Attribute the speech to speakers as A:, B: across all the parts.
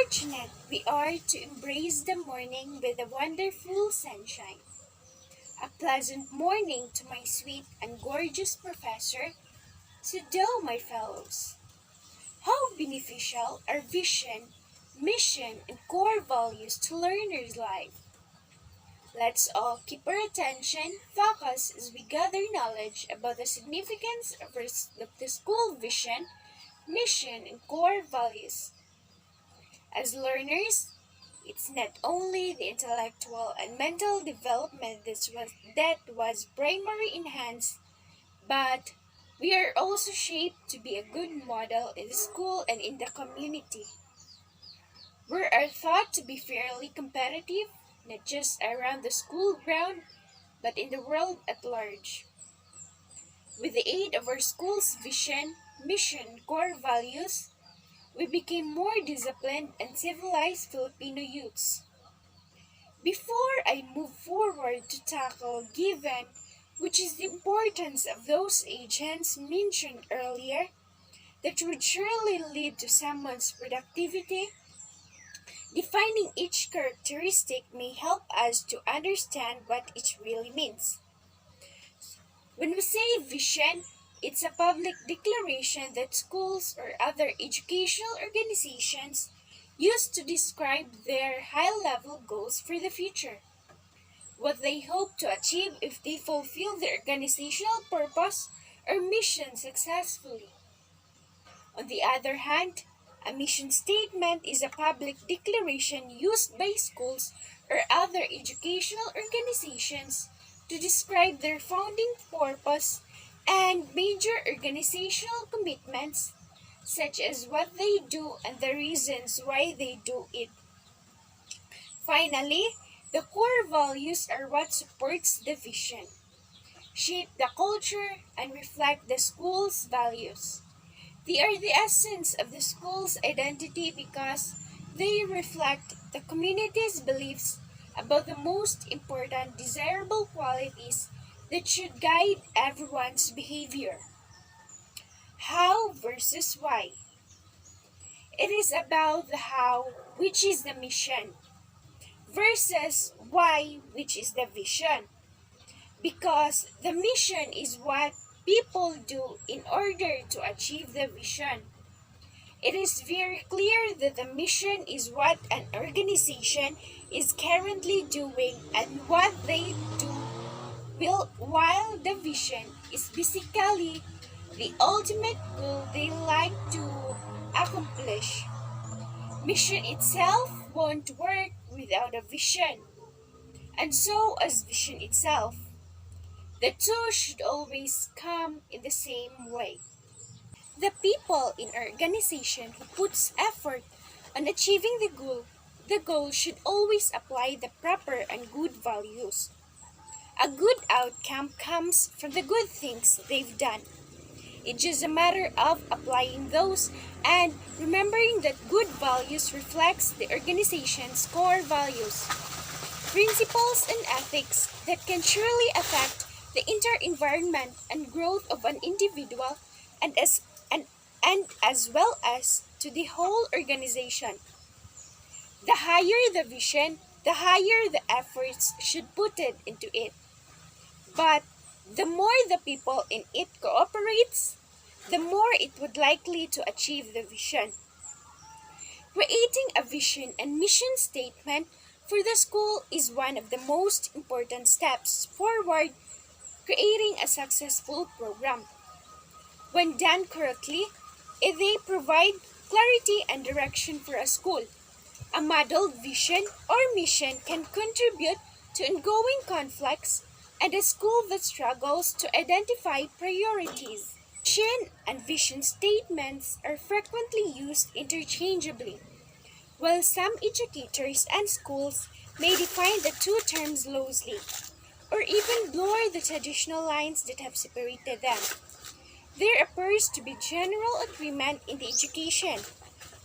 A: fortunate we are to embrace the morning with a wonderful sunshine. A pleasant morning to my sweet and gorgeous professor, to thou my fellows. How beneficial are vision, mission, and core values to learners' life. Let's all keep our attention focused as we gather knowledge about the significance of the school vision, mission, and core values. As learners, it's not only the intellectual and mental development that was primarily enhanced, but we are also shaped to be a good model in the school and in the community. We are thought to be fairly competitive, not just around the school ground, but in the world at large. With the aid of our school's vision, mission, core values, we became more disciplined and civilized Filipino youths. Before I move forward to tackle given, which is the importance of those agents mentioned earlier, that would surely lead to someone's productivity, defining each characteristic may help us to understand what it really means. When we say vision, it's a public declaration that schools or other educational organizations use to describe their high-level goals for the future, what they hope to achieve if they fulfill their organizational purpose or mission successfully. On the other hand, a mission statement is a public declaration used by schools or other educational organizations to describe their founding purpose and major organizational commitments, such as what they do and the reasons why they do it. Finally, the core values are what supports the vision, shape the culture, and reflect the school's values. They are the essence of the school's identity because they reflect the community's beliefs about the most important desirable qualities that should guide everyone's behavior. How versus why. It is about the how, which is the mission, versus why, which is the vision. Because the mission is what people do in order to achieve the vision. It is very clear that the mission is what an organization is currently doing and what they do while the vision is basically the ultimate goal they like to accomplish. Mission itself won't work without a vision, and so as vision itself. The two should always come in the same way. The people in our organization who puts effort on achieving the goal should always apply the proper and good values. A good outcome comes from the good things they've done. It's just a matter of applying those and remembering that good values reflects the organization's core values, principles and ethics that can surely affect the entire environment and growth of an individual and as well as to the whole organization. The higher the vision, the higher the efforts should put it into it. But the more the people in it cooperates, the more it would likely to achieve the vision. Creating a vision and mission statement for the school is one of the most important steps forward creating a successful program. When done correctly, they provide clarity and direction for a school. A muddled vision or mission can contribute to ongoing conflicts and a school that struggles to identify priorities. Mission and vision statements are frequently used interchangeably. While some educators and schools may define the two terms loosely, or even blur the traditional lines that have separated them, there appears to be general agreement in the education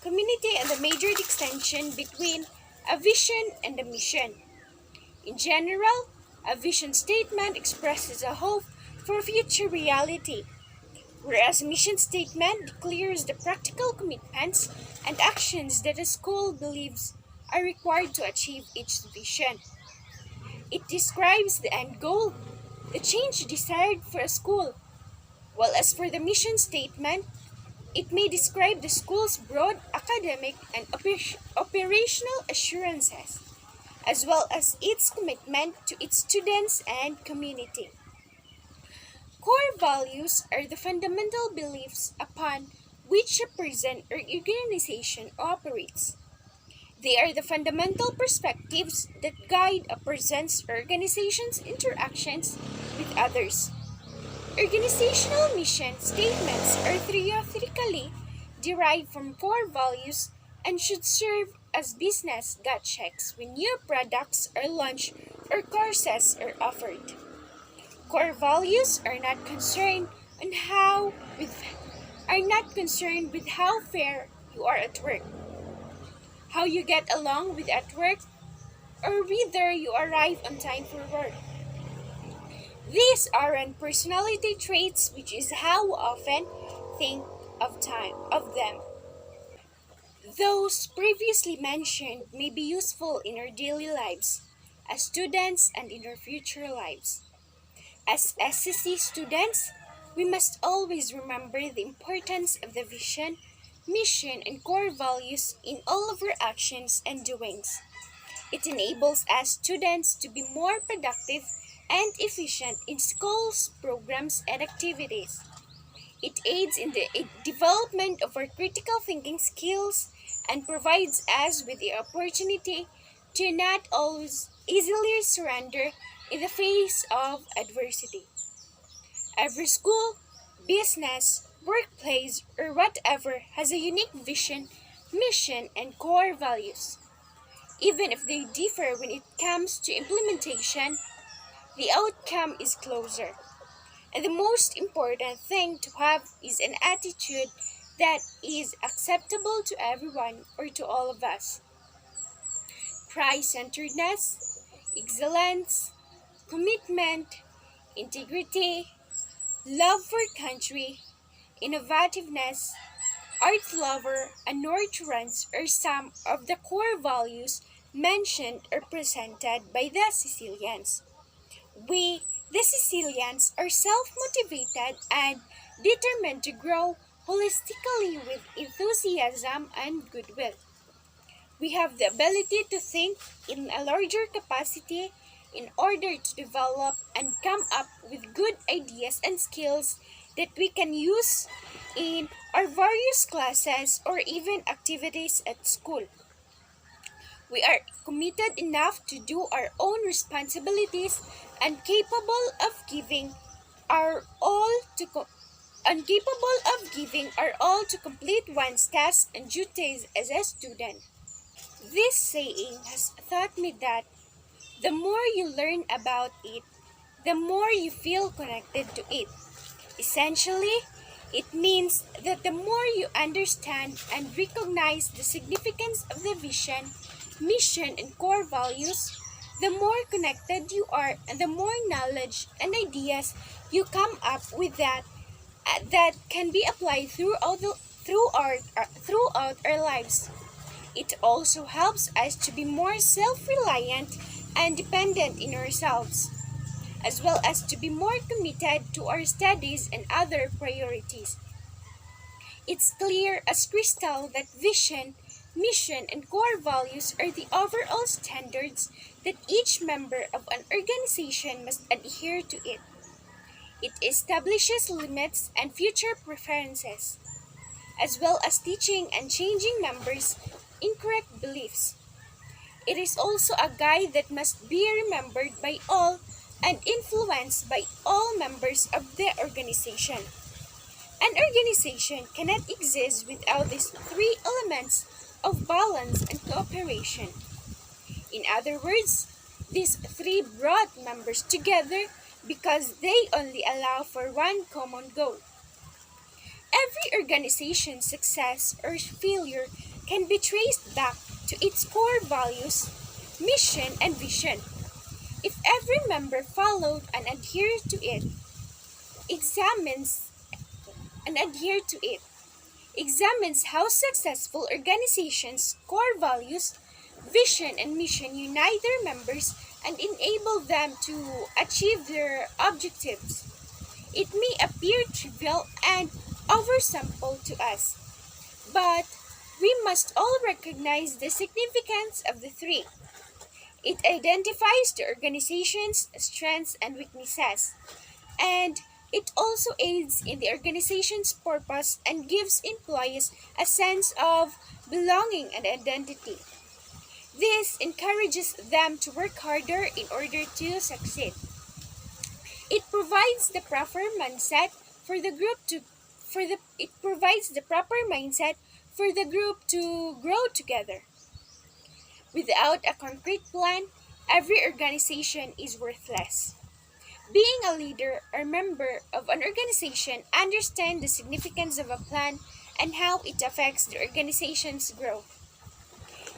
A: community and the major distinction between a vision and a mission. In general, a vision statement expresses a hope for future reality, whereas mission statement declares the practical commitments and actions that a school believes are required to achieve its vision. It describes the end goal, the change desired for a school, while as for the mission statement, it may describe the school's broad academic and operational assurances, as well as its commitment to its students and community. Core values are the fundamental beliefs upon which a person or organization operates. They are the fundamental perspectives that guide a person's or organization's interactions with others. Organizational mission statements are theoretically derived from core values and should serve as business gut checks when new products are launched or courses are offered. Core values are not concerned on how with are not concerned with how fair you are at work, how you get along with at work, or whether you arrive on time for work. These aren't personality traits, which is how we often think of them. Those previously mentioned may be useful in our daily lives as students and in our future lives. As SCC students, we must always remember the importance of the vision, mission, and core values in all of our actions and doings. It enables us students to be more productive and efficient in schools, programs, and activities. It aids in the development of our critical thinking skills and provides us with the opportunity to not always easily surrender in the face of adversity. Every school, business, workplace, or whatever has a unique vision, mission, and core values. Even if they differ when it comes to implementation, the outcome is closer. And the most important thing to have is an attitude that is acceptable to everyone or to all of us. Christ-centeredness, excellence, commitment, integrity, love for country, innovativeness, art lover, and nurturance are some of the core values mentioned or presented by the Sicilians. We, the Sicilians, are self-motivated and determined to grow holistically with enthusiasm and goodwill. We have the ability to think in a larger capacity in order to develop and come up with good ideas and skills that we can use in our various classes or even activities at school. We are committed enough to do our own responsibilities and capable of giving our all to complete one's tasks and duties as a student. This saying has taught me that the more you learn about it, the more you feel connected to it. Essentially, it means that the more you understand and recognize the significance of the vision, mission, and core values, the more connected you are and the more knowledge and ideas you come up with that can be applied throughout our lives. It also helps us to be more self-reliant and dependent in ourselves, as well as to be more committed to our studies and other priorities. It's clear as crystal that vision, mission, and core values are the overall standards that each member of an organization must adhere to it. It establishes limits and future preferences, as well as teaching and changing members' incorrect beliefs. It is also a guide that must be remembered by all and influenced by all members of the organization. An organization cannot exist without these three elements of balance and cooperation. In other words, these three brought members together because they only allow for one common goal. Every organization's success or failure can be traced back to its core values, mission, and vision. If every member followed and adhered to it, examines and adhere to it, examines how successful organizations' core values, vision, and mission unite their members and enable them to achieve their objectives. It may appear trivial and oversimple to us, but we must all recognize the significance of the three. It identifies the organization's strengths and weaknesses, and it also aids in the organization's purpose and gives employees a sense of belonging and identity. This encourages them to work harder in order to succeed. It provides the proper mindset for the group to for the it provides the proper mindset for the group to grow together. Without a concrete plan, every organization is worthless. Being a leader or member of an organization, understand the significance of a plan and how it affects the organization's growth.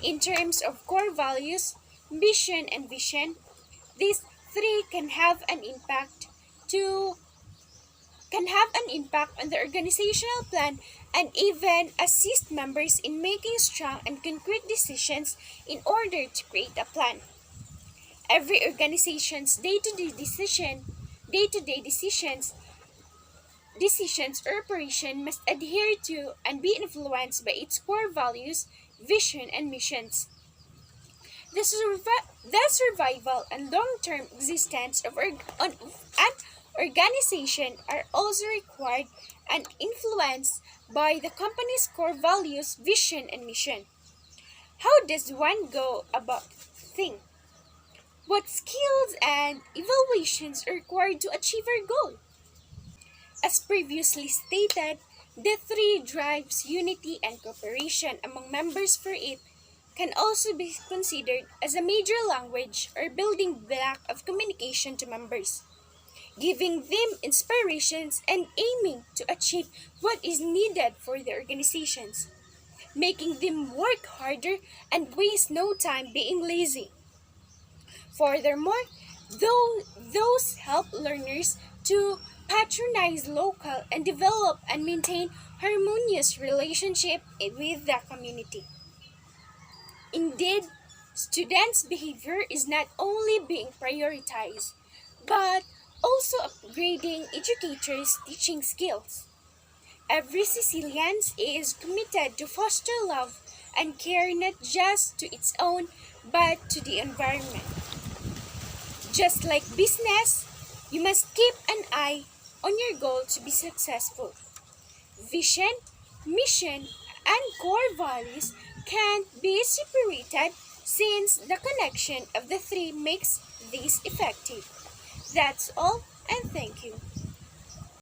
A: In terms of core values, mission and vision, these three to can have an impact on the organizational plan and even assist members in making strong and concrete decisions in order to create a plan. Every organization's day-to-day decisions or operation must adhere to and be influenced by its core values, vision, and missions. The survival and long-term existence of an organization are also required and influenced by the company's core values, vision, and mission. How does one go about things? What skills and evaluations are required to achieve our goal? As previously stated, the three drives unity and cooperation among members for it can also be considered as a major language or building block of communication to members, giving them inspirations and aiming to achieve what is needed for the organizations, making them work harder and waste no time being lazy. Furthermore, those help learners to patronize local and develop and maintain harmonious relationship with the community. Indeed, students' behavior is not only being prioritized, but also upgrading educators' teaching skills. Every Sicilian is committed to foster love and care not just to its own, but to the environment. Just like business, you must keep an eye on your goal to be successful. Vision, mission, and core values can't be separated since the connection of the three makes these effective. That's all, and thank you.